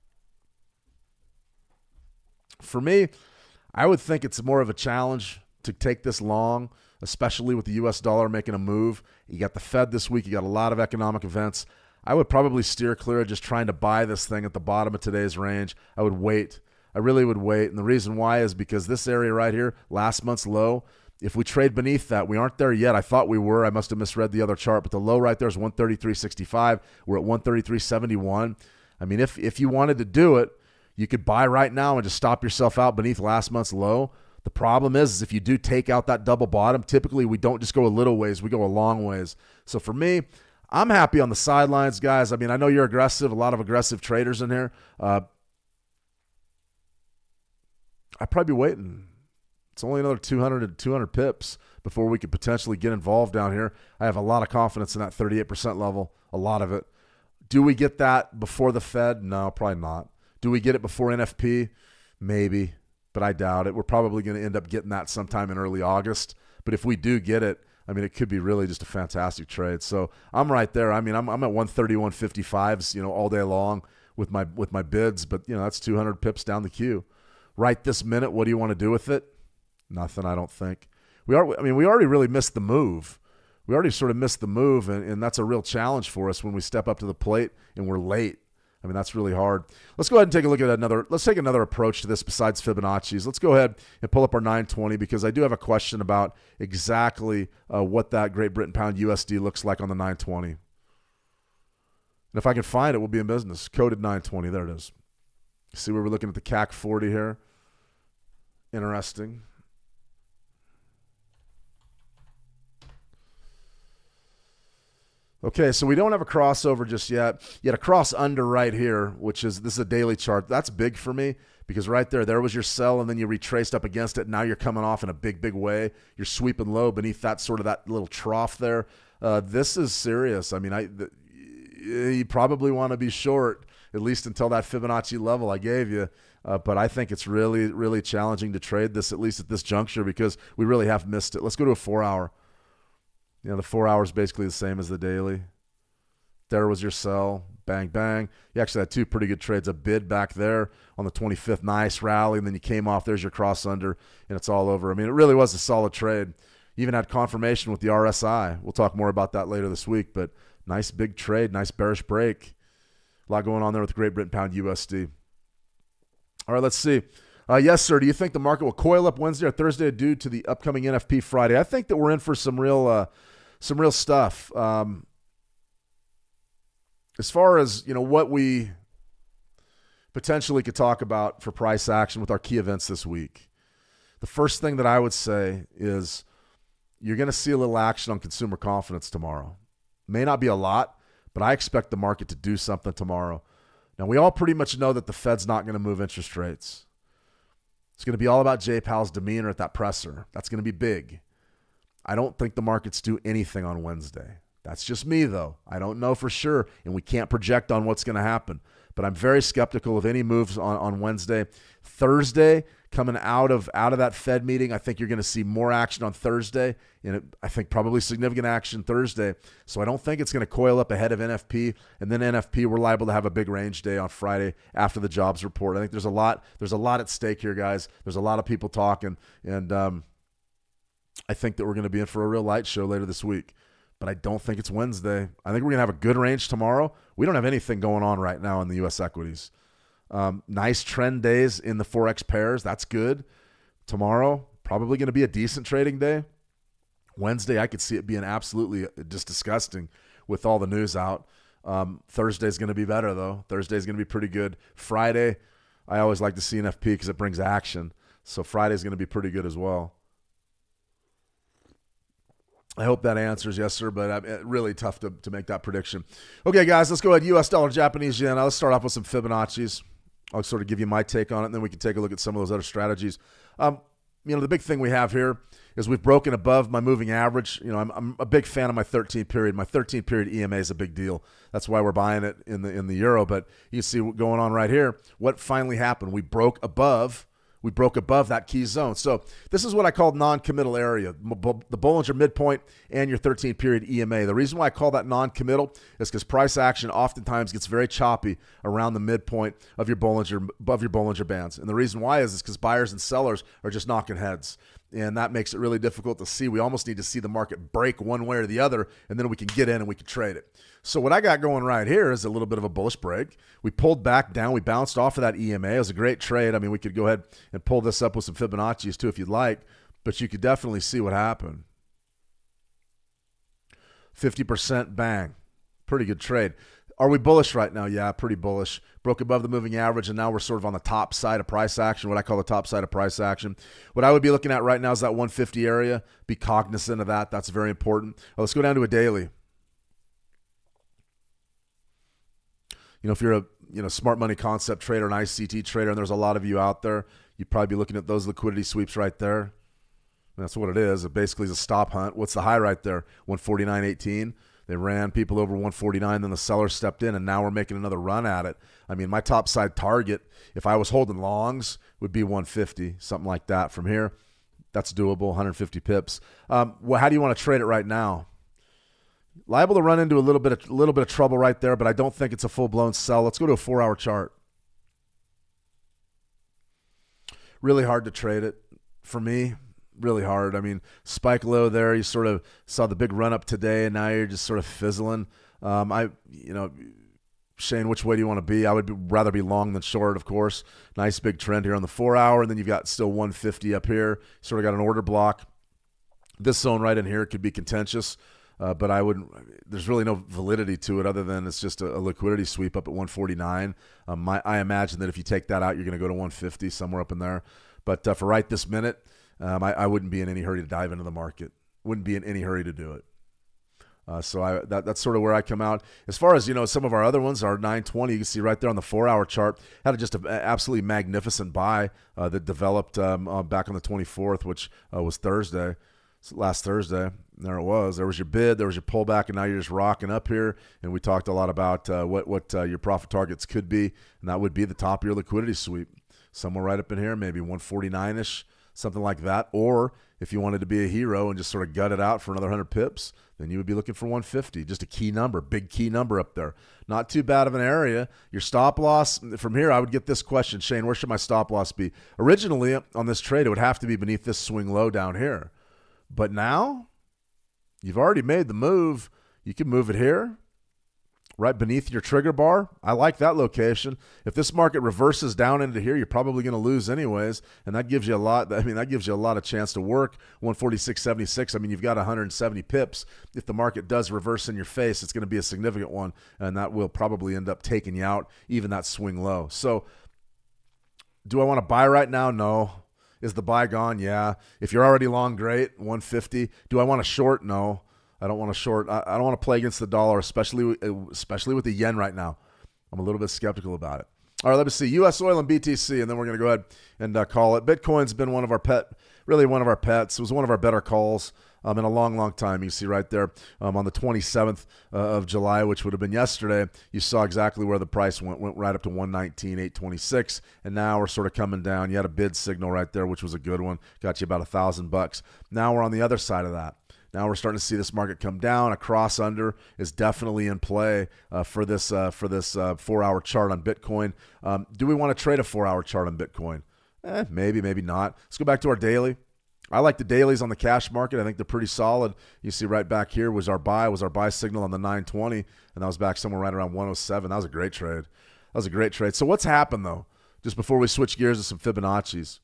For me, I would think it's more of a challenge to take this long, especially with the U.S. dollar making a move. You got the Fed this week. You got a lot of economic events. I would probably steer clear of just trying to buy this thing at the bottom of today's range. I would wait. I really would wait. And the reason why is because this area right here, last month's low, if we trade beneath that, we aren't there yet. I thought we were. I must have misread the other chart. But the low right there is 133.65. We're at 133.71. I mean, if you wanted to do it, you could buy right now and just stop yourself out beneath last month's low. The problem is if you do take out that double bottom, typically we don't just go a little ways. We go a long ways. So for me, I'm happy on the sidelines, guys. I mean, I know you're aggressive, a lot of aggressive traders in here. I'd probably be waiting. It's only another 200 to 200 pips before we could potentially get involved down here. I have a lot of confidence in that 38% level, a lot of it. Do we get that before the Fed? No, probably not. Do we get it before NFP? Maybe, but I doubt it. We're probably going to end up getting that sometime in early August. But if we do get it, I mean, it could be really just a fantastic trade. So I'm right there. I mean, I'm at 130, 155s, all day long with my bids. But that's 200 pips down the queue. Right this minute, what do you want to do with it? Nothing, I don't think. We already really missed the move. We already sort of missed the move, and that's a real challenge for us when we step up to the plate and we're late. I mean, that's really hard. Let's go ahead and take a look at let's take another approach to this besides Fibonacci's. Let's go ahead and pull up our 920 because I do have a question about exactly what that Great Britain Pound USD looks like on the 920. And if I can find it, we'll be in business. Coded 920, there it is. See where we're looking at the CAC 40 here. Interesting. Okay, so we don't have a crossover just yet. Yet a cross under right here, this is a daily chart. That's big for me because right there was your sell, and then you retraced up against it. Now you're coming off in a big, big way. You're sweeping low beneath that little trough there. This is serious. I mean, you probably want to be short at least until that Fibonacci level I gave you. But I think it's really, really challenging to trade this, at least at this juncture, because we really have missed it. Let's go to a 4-hour. The 4 hour is basically the same as the daily. There was your sell. Bang, bang. You actually had two pretty good trades. A bid back there on the 25th. Nice rally. And then you came off. There's your cross under, and it's all over. I mean, it really was a solid trade. You even had confirmation with the RSI. We'll talk more about that later this week. But nice big trade. Nice bearish break. A lot going on there with the Great Britain Pound USD. All right, let's see. Yes, sir. Do you think the market will coil up Wednesday or Thursday due to the upcoming NFP Friday? I think that we're in for some real stuff. As far as what we potentially could talk about for price action with our key events this week, the first thing that I would say is you're going to see a little action on consumer confidence tomorrow. May not be a lot, but I expect the market to do something tomorrow. Now, we all pretty much know that the Fed's not going to move interest rates. It's going to be all about Jay Powell's demeanor at that presser. That's going to be big. I don't think the markets do anything on Wednesday. That's just me, though. I don't know for sure, and we can't project on what's going to happen. But I'm very skeptical of any moves on Wednesday. Thursday, coming out of that Fed meeting, I think you're going to see more action on Thursday, and I think probably significant action Thursday. So I don't think it's going to coil up ahead of NFP, and then NFP, we're liable to have a big range day on Friday after the jobs report. I think there's a lot at stake here, guys. There's a lot of people talking, and I think that we're going to be in for a real light show later this week. But I don't think it's Wednesday. I think we're going to have a good range tomorrow. We don't have anything going on right now in the U.S. equities. Nice trend days in the forex pairs. That's good. Tomorrow, probably going to be a decent trading day. Wednesday, I could see it being absolutely just disgusting with all the news out. Thursday's going to be better, though. Thursday's going to be pretty good. Friday, I always like to see NFP because it brings action. So Friday's going to be pretty good as well. I hope that answers, yes, sir, but really tough to make that prediction. Okay, guys, let's go ahead. U.S. dollar, Japanese yen. Now let's start off with some Fibonacci's. I'll sort of give you my take on it, and then we can take a look at some of those other strategies. The big thing we have here is we've broken above my moving average. I'm a big fan of my 13-period. My 13-period EMA is a big deal. That's why we're buying it in the euro. But you see what's going on right here. What finally happened? We broke above that key zone. So this is what I call non-committal area, the Bollinger midpoint and your 13-period EMA. The reason why I call that non-committal is because price action oftentimes gets very choppy around the midpoint of your Bollinger bands. And the reason why is because buyers and sellers are just knocking heads. And that makes it really difficult to see. We almost need to see the market break one way or the other, and then we can get in and we can trade it. So what I got going right here is a little bit of a bullish break. We pulled back down. We bounced off of that EMA. It was a great trade. I mean, we could go ahead and pull this up with some Fibonacci's too if you'd like, but you could definitely see what happened. 50% bang. Pretty good trade. Are we bullish right now? Yeah, pretty bullish. Broke above the moving average, and now we're sort of on the top side of price action, what I call the top side of price action. What I would be looking at right now is that 150 area. Be cognizant of that. That's very important. Let's go down to a daily. If you're a smart money concept trader, an ICT trader, and there's a lot of you out there, you'd probably be looking at those liquidity sweeps right there. And that's what it is. It basically is a stop hunt. What's the high right there? 149.18. They ran people over 149, then the seller stepped in, and now we're making another run at it. I mean, my top side target, if I was holding longs, would be 150, something like that. From here, that's doable, 150 pips. Well, how do you want to trade it right now? Liable to run into a little bit of trouble right there, but I don't think it's a full-blown sell. Let's go to a 4-hour chart. Really hard to trade it for me. Really hard. I mean, spike low there. You sort of saw the big run up today, and now you're just sort of fizzling. Shane, which way do you want to be? I would rather be long than short, of course. Nice big trend here on the 4-hour, and then you've got still 150 up here. Sort of got an order block. This zone right in here could be contentious, but there's really no validity to it other than it's just a liquidity sweep up at 149. I imagine that if you take that out, you're going to go to 150, somewhere up in there. But for right this minute, I wouldn't be in any hurry to dive into the market. Wouldn't be in any hurry to do it. So that's sort of where I come out. As far as, some of our other ones, our 920, you can see right there on the 4-hour chart, had just an absolutely magnificent buy that developed back on the 24th, which was Thursday, last Thursday. There it was. There was your bid, there was your pullback, and now you're just rocking up here. And we talked a lot about what your profit targets could be, and that would be the top of your liquidity sweep. Somewhere right up in here, maybe 149-ish. Something like that. Or if you wanted to be a hero and just sort of gut it out for another 100 pips, then you would be looking for 150. Just a key number, big key number up there. Not too bad of an area. Your stop loss, from here, I would get this question, Shane, where should my stop loss be? Originally, on this trade, it would have to be beneath this swing low down here. But now, you've already made the move. You can move it here, right beneath your trigger bar. I like that location. If this market reverses down into here, you're probably going to lose anyways, and that gives you a lot. I mean, that gives you a lot of chance to work. 146.76. I mean, you've got 170 pips. If the market does reverse in your face, it's going to be a significant one, and that will probably end up taking you out, even that swing low. So, do I want to buy right now? No. Is the buy gone? Yeah. If you're already long, great. 150. Do I want to short? No. I don't want to short. I don't want to play against the dollar, especially with the yen right now. I'm a little bit skeptical about it. All right, let me see. U.S. oil and BTC, and then we're going to go ahead and call it. Bitcoin's been one of our pets. It was one of our better calls in a long, long time. You see right there on the 27th of July, which would have been yesterday, you saw exactly where the price went right up to 119,826, and now we're sort of coming down. You had a bid signal right there, which was a good one. Got you about $1,000. Now we're on the other side of that. Now we're starting to see this market come down. A cross under is definitely in play for this 4-hour chart on Bitcoin. Do we want to trade a 4-hour chart on Bitcoin? Maybe, maybe not. Let's go back to our daily. I like the dailies on the cash market. I think they're pretty solid. You see right back here was our buy signal on the 920, and that was back somewhere right around 107. That was a great trade. So what's happened though? Just before we switch gears to some Fibonacci's.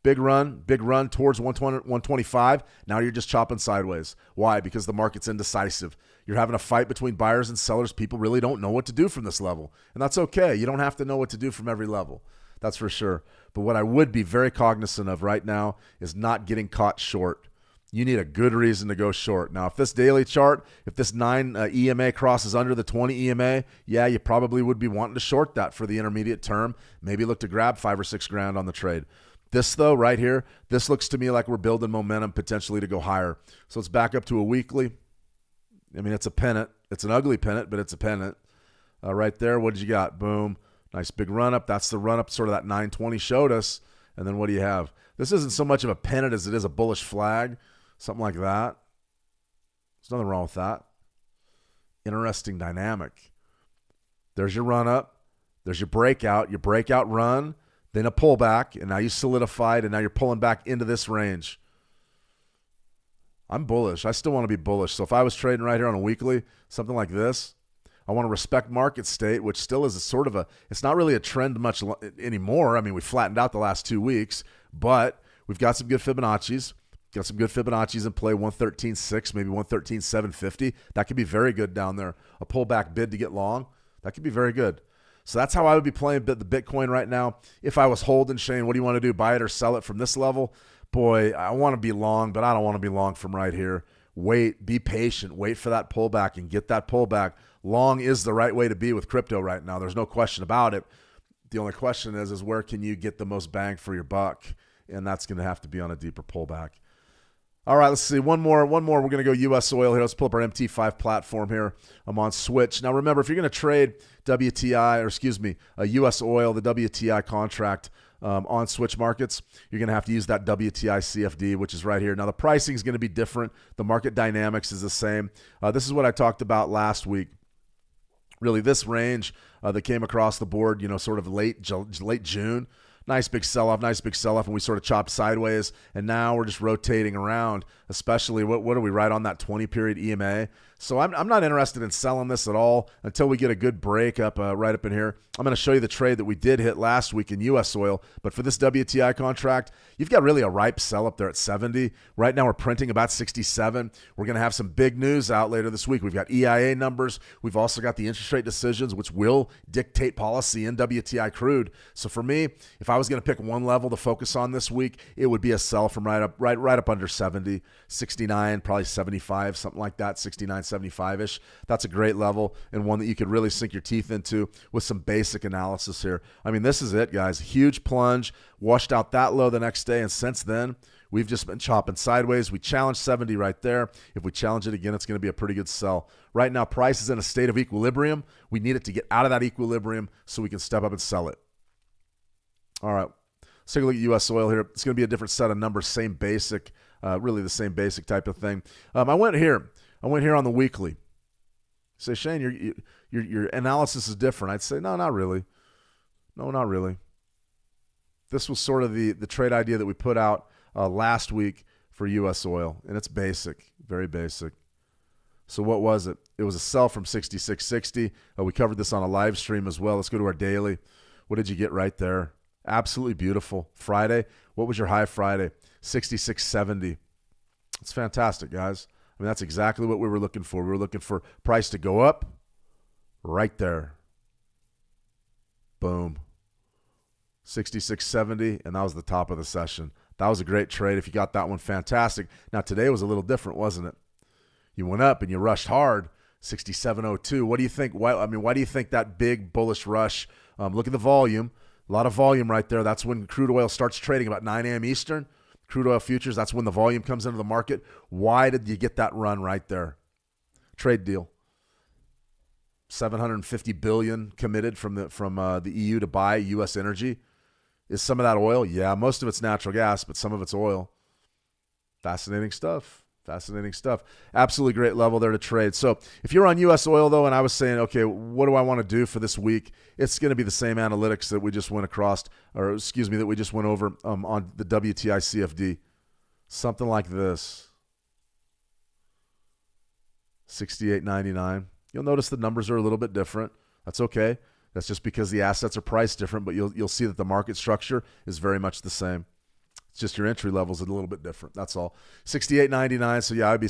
Big run towards 125. Now you're just chopping sideways. Why? Because the market's indecisive. You're having a fight between buyers and sellers. People really don't know what to do from this level. And that's okay. You don't have to know what to do from every level. That's for sure. But what I would be very cognizant of right now is not getting caught short. You need a good reason to go short. Now, if this daily chart, if this 9 EMA crosses under the 20 EMA, yeah, you probably would be wanting to short that for the intermediate term. Maybe look to grab 5 or 6 grand on the trade. This, though, right here, this looks to me like we're building momentum potentially to go higher. So let's back up to a weekly. I mean, it's a pennant. It's an ugly pennant, but it's a pennant. Right there, what did you got? Boom. Nice big run-up. That's the run-up sort of that 920 showed us. And then what do you have? This isn't so much of a pennant as it is a bullish flag, something like that. There's nothing wrong with that. Interesting dynamic. There's your run-up. There's your breakout run. Then a pullback, and now you solidified, and now you're pulling back into this range. I'm bullish. I still want to be bullish. So if I was trading right here on a weekly, something like this, I want to respect market state, which still is a sort of it's not really a trend much anymore. I mean, we flattened out the last 2 weeks, but we've got some good Fibonacci's. Got some good Fibonacci's in play, 113.6, maybe 113.750. That could be very good down there. A pullback bid to get long, that could be very good. So that's how I would be playing the Bitcoin right now. If I was holding, Shane, what do you want to do? Buy it or sell it from this level? Boy, I want to be long, but I don't want to be long from right here. Wait, be patient. Wait for that pullback and get that pullback. Long is the right way to be with crypto right now. There's no question about it. The only question is where can you get the most bang for your buck? And that's going to have to be on a deeper pullback. All right, let's see. One more. We're going to go U.S. oil here. Let's pull up our MT5 platform here. I'm on Switch. Now, remember, if you're going to trade U.S. oil, the WTI contract on Switch markets, you're going to have to use that WTI CFD, which is right here. Now, the pricing is going to be different. The market dynamics is the same. This is what I talked about last week. Really, this range that came across the board, sort of late June. Nice big sell-off, and we sort of chopped sideways, and now we're just rotating around, especially, what are we, right on that 20-period EMA? So I'm not interested in selling this at all until we get a good break up right up in here. I'm going to show you the trade that we did hit last week in U.S. oil, but for this WTI contract, you've got really a ripe sell up there at 70. Right now we're printing about 67. We're going to have some big news out later this week. We've got EIA numbers. We've also got the interest rate decisions, which will dictate policy in WTI crude. So for me, if I was going to pick one level to focus on this week, it would be a sell from right up under 70, 69, probably 75, something like that, 69, 75-ish. That's a great level and one that you could really sink your teeth into with some basic analysis here. I mean, this is it, guys. Huge plunge, washed out that low the next day, and since then, we've just been chopping sideways. We challenged 70 right there. If we challenge it again, it's going to be a pretty good sell. Right now, price is in a state of equilibrium. We need it to get out of that equilibrium so we can step up and sell it. All right, let's take a look at U.S. oil here. It's going to be a different set of numbers, same basic, really the same basic type of thing. I went here on the weekly. Say, Shane, your analysis is different. I'd say, no, not really. No, not really. This was sort of the trade idea that we put out last week for U.S. oil, and it's basic, very basic. So what was it? It was a sell from 66.60. We covered this on a live stream as well. Let's go to our daily. What did you get right there? Absolutely beautiful. Friday, what was your high Friday? 66.70. It's fantastic, guys. I mean, that's exactly what we were looking for. We were looking for price to go up right there. Boom. 66.70, and that was the top of the session. That was a great trade. If you got that one, fantastic. Now, today was a little different, wasn't it? You went up and you rushed hard, 67.02. What do you think? Why do you think that big bullish rush? Look at the volume. A lot of volume right there. That's when crude oil starts trading about 9 a.m. Eastern. Crude oil futures, that's when the volume comes into the market. Why did you get that run right there? Trade deal. $750 billion committed from the EU to buy U.S. energy. Is some of that oil? Yeah, most of it's natural gas, but some of it's oil. Fascinating stuff. Fascinating stuff. Absolutely great level there to trade. So if you're on U.S. oil, though, and I was saying, okay, what do I want to do for this week? It's going to be the same analytics that we just went across, that we just went over on the WTI CFD. Something like this. 68.99. You'll notice the numbers are a little bit different. That's okay. That's just because the assets are priced different, but you'll see that the market structure is very much the same. It's just your entry levels are a little bit different. That's all. 68.99. So yeah, I'd be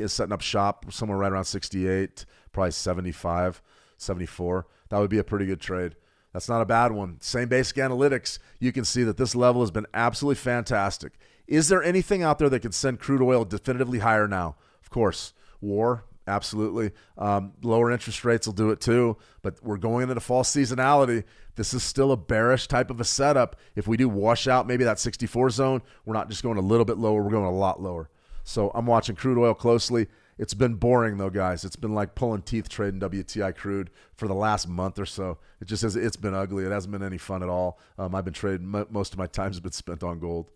setting up shop somewhere right around 68, probably 75, 74. That would be a pretty good trade. That's not a bad one. Same basic analytics. You can see that this level has been absolutely fantastic. Is there anything out there that can send crude oil definitively higher now? Of course. War. Absolutely. Lower interest rates will do it too, but we're going into the fall seasonality. This is still a bearish type of a setup. If we do wash out maybe that 64 zone, we're not just going a little bit lower, we're going a lot lower. So I'm watching crude oil closely. It's been boring though, guys. It's been like pulling teeth trading WTI crude for the last month or so. It's been ugly. It hasn't been any fun at all. I've been trading, most of my time has been spent on gold.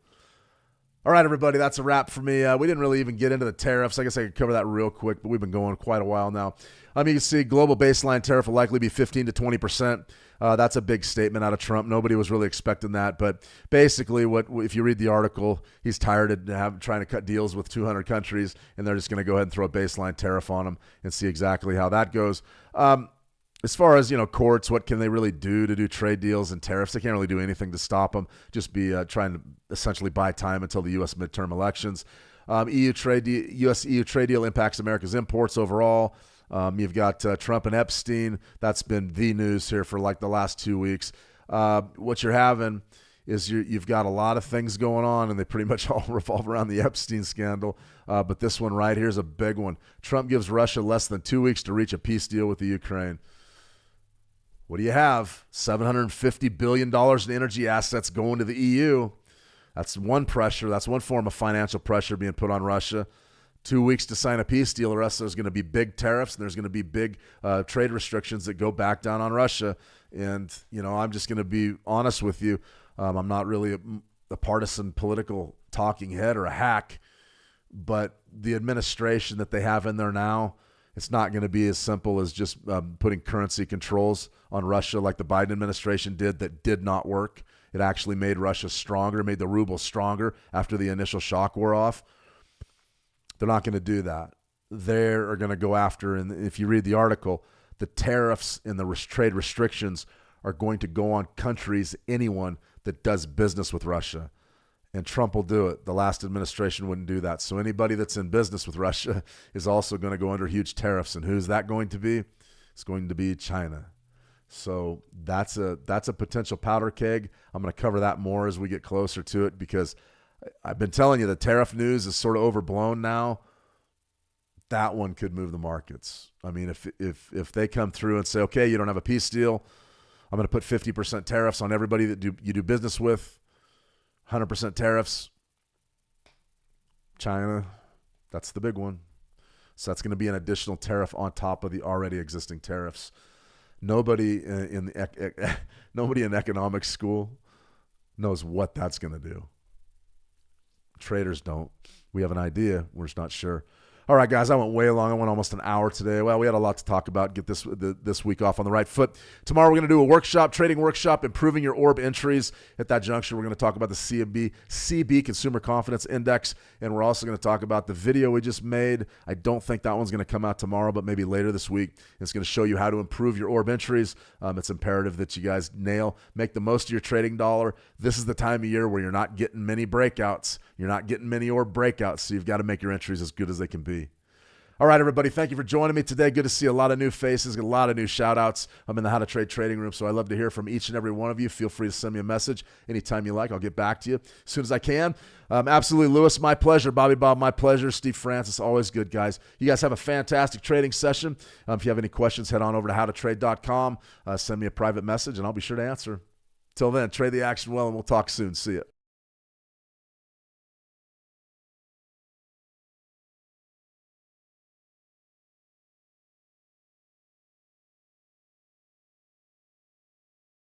All right, everybody, that's a wrap for me. We didn't really even get into the tariffs. I guess I could cover that real quick, but we've been going quite a while now. You can see global baseline tariff will likely be 15 to 20%. That's a big statement out of Trump. Nobody was really expecting that. But basically, if you read the article, he's tired of trying to cut deals with 200 countries, and they're just going to go ahead and throw a baseline tariff on them and see exactly how that goes. As far as, courts, what can they really do to do trade deals and tariffs? They can't really do anything to stop them. Just be trying to essentially buy time until the U.S. midterm elections. U.S.-EU trade deal impacts America's imports overall. You've got Trump and Epstein. That's been the news here for like the last 2 weeks. What you're having is you've got a lot of things going on, and they pretty much all revolve around the Epstein scandal. But this one right here is a big one. Trump gives Russia less than 2 weeks to reach a peace deal with the Ukraine. What do you have? $750 billion in energy assets going to the EU. That's one pressure. That's one form of financial pressure being put on Russia. 2 weeks to sign a peace deal. The rest, there's going to be big tariffs, and there's going to be big trade restrictions that go back down on Russia. And, I'm just going to be honest with you. I'm not really a partisan political talking head or a hack, but the administration that they have in there now, it's not going to be as simple as just putting currency controls on Russia like the Biden administration did that did not work. It actually made Russia stronger, made the ruble stronger after the initial shock wore off. They're not going to do that. They are going to go after, and if you read the article, the tariffs and the trade restrictions are going to go on countries, anyone that does business with Russia. And Trump will do it. The last administration wouldn't do that. So anybody that's in business with Russia is also going to go under huge tariffs. And who's that going to be? It's going to be China. So that's a potential powder keg. I'm going to cover that more as we get closer to it, because I've been telling you the tariff news is sort of overblown now. That one could move the markets. I mean, if they come through and say, okay, you don't have a peace deal, I'm going to put 50% tariffs on everybody that you do business with, 100% tariffs. China, that's the big one. So that's going to be an additional tariff on top of the already existing tariffs. Nobody in economics school knows what that's going to do. Traders don't. We have an idea. We're just not sure. All right, guys, I went way long. I went almost an hour today. Well, we had a lot to talk about. Get this week off on the right foot. Tomorrow we're going to do a workshop, trading workshop, improving your orb entries. At that juncture, we're going to talk about the CB Consumer Confidence Index, and we're also going to talk about the video we just made. I don't think that one's going to come out tomorrow, but maybe later this week. It's going to show you how to improve your orb entries. It's imperative that you guys make the most of your trading dollar. This is the time of year where you're not getting many breakouts. You're not getting many orb breakouts, so you've got to make your entries as good as they can be. All right, everybody, thank you for joining me today. Good to see a lot of new faces, a lot of new shout-outs. I'm in the How to Trade trading room, so I love to hear from each and every one of you. Feel free to send me a message anytime you like. I'll get back to you as soon as I can. Absolutely, Lewis, my pleasure. Bobby Bob, my pleasure. Steve Francis, always good, guys. You guys have a fantastic trading session. If you have any questions, head on over to howtotrade.com. Send me a private message, and I'll be sure to answer. Till then, trade the action well, and we'll talk soon. See ya.